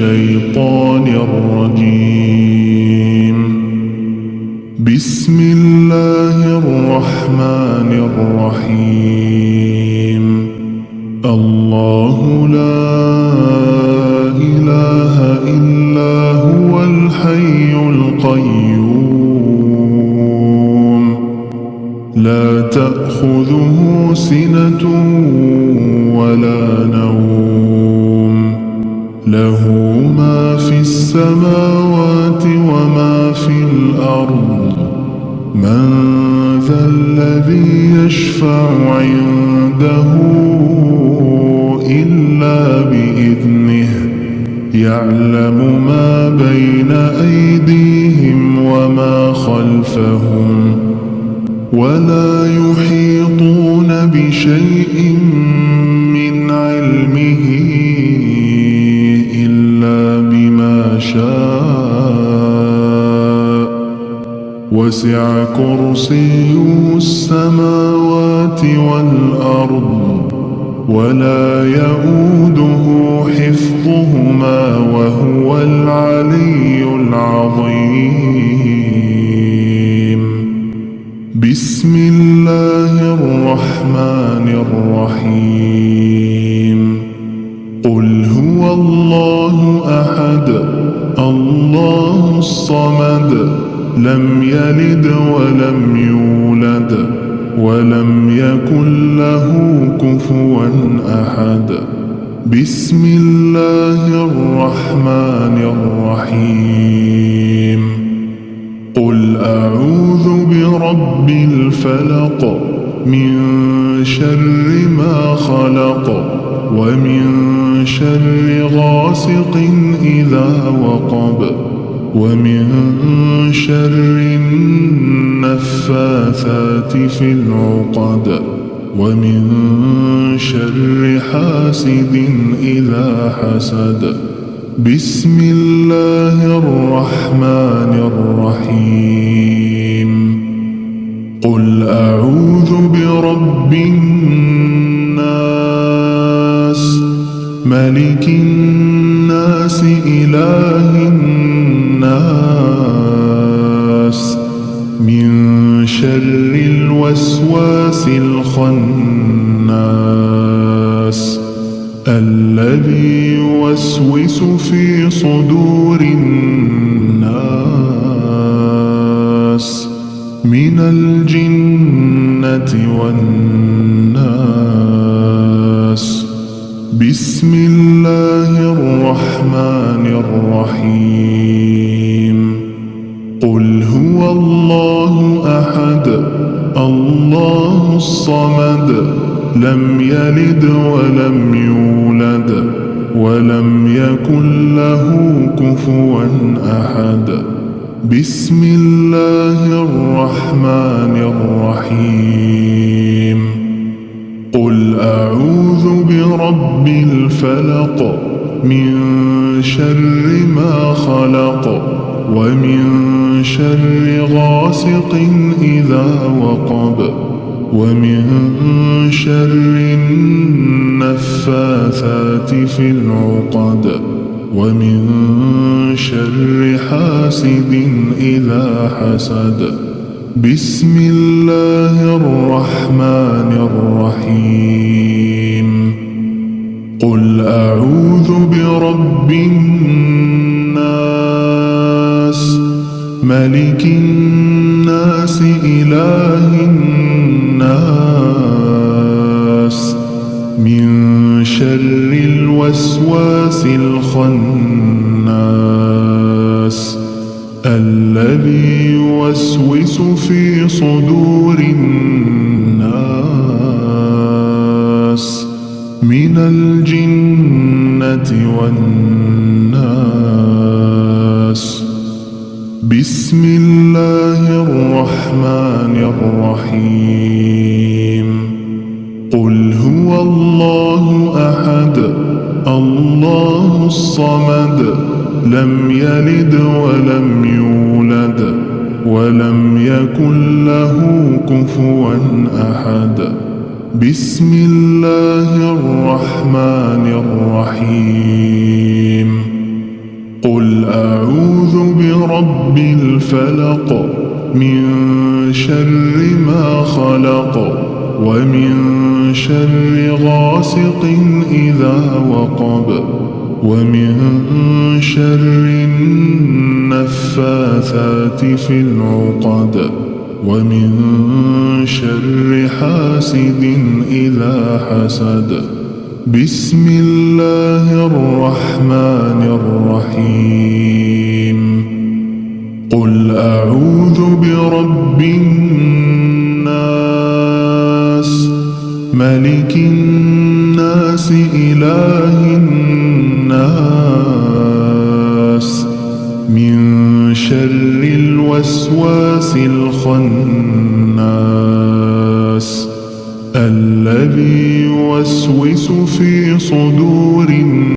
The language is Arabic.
الشيطان الرجيم. بسم الله الرحمن الرحيم. الله لا إله إلا هو الحي القيوم لا تأخذه سنة ولا نوم له ما في السماوات وما في الأرض من ذا الذي يشفع عنده إلا بإذنه يعلم ما بين أيديهم وما خلفهم ولا يحيطون بشيء من علمه إلا بما شاء وسع كرسيه السماوات والأرض ولا يؤوده حفظهما وهو العلي العظيم. بسم الله الرحمن الرحيم. قل هو الله أحد الله الصمد لم يلد ولم يولد ولم يكن له كفوا أحد. بسم الله الرحمن الرحيم. قل أعوذ برب الفلق من شر ما خلق ومن شر غاسق إذا وقب ومن شر النفاثات في العقد ومن شر حاسد إذا حسد. بسم الله الرحمن الرحيم. قل أعوذ برب الناس ملك الناس إله الناس من شر الوسواس الخناس الذي يوسوس في صدور الناس من الجنة والناس. بسم الله الرحمن الرحيم. قل هو الله أحد الله الصمد لم يلد ولم يولد ولم يكن له كفوا أحد. بسم الله الرحمن الرحيم. قل أعوذ برب الفلق من شر ما خلق ومن شر غاسق إذا وقب ومن شر النفاثات في العقد ومن شر حاسد إذا حسد. بسم الله الرحمن الرحيم. قل أعوذ برب الناس ملك الناس إله الناس من شر الوسواس الخناس الذي يوسوس في صدور الناس من الجنة والناس. بسم الله الرحمن الرحيم. قل هو الله أحد الله الصمد لم يلد ولم يولد ولم يكن له كفوا أحد. بسم الله الرحمن الرحيم. أعوذ برب الفلق من شر ما خلق ومن شر غاسق إذا وقب ومن شر النفاثات في العقد ومن شر حاسد إذا حسد. بسم الله الرحمن الرحيم. قل أعوذ برب الناس ملك الناس إله الناس من شر الوسواس الخناس الذي يوسوس في صدور الناس